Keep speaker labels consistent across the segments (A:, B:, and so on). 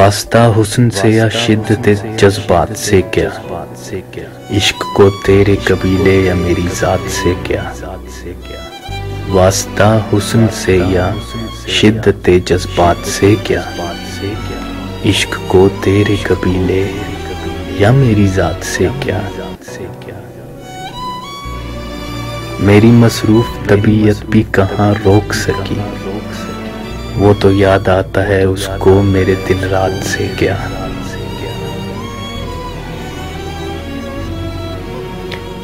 A: वास्ता हुस्न से या शिद्दत जज्बात से क्या, इश्क को तेरे कबीले या मेरी जात से क्या। वास्ता हुस्न से या शिद्दत जज्बात से क्या, इश्क को तेरे कबीले या मेरी जात से क्या। मेरी मसरूफ तबीयत भी कहाँ रोक सकी, वो तो याद आता है उसको मेरे दिन रात से क्या।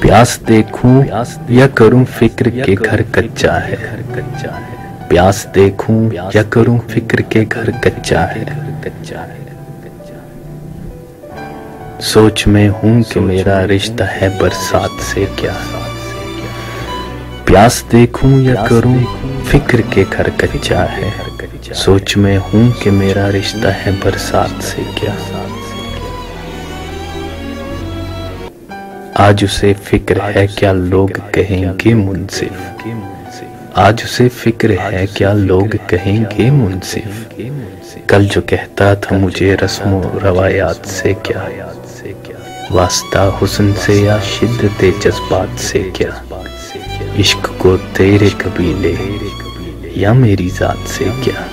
A: प्यास देखूं या करूं फिक्र के घर कच्चा है, प्यास देखूं या करूं फिक्र के घर कच्चा है। सोच में हूं कि मेरा रिश्ता है बरसात से क्या, प्यास देखूं या करूं फिक्र के घर कच्चा है। सोच में हूं कि मेरा रिश्ता है बरसात से क्या। आज उसे फिक्र है क्या लोग कहेंगे मुनसिफ, आज उसे फिक्र है क्या लोग कहेंगे मुनसिफ। कल जो कहता था मुझे रस्मों रवायात से क्या, वास्ता हुस्न से या शिद्दत जज्बात से क्या। इश्क को तेरे कबीले या मेरी जात से क्या।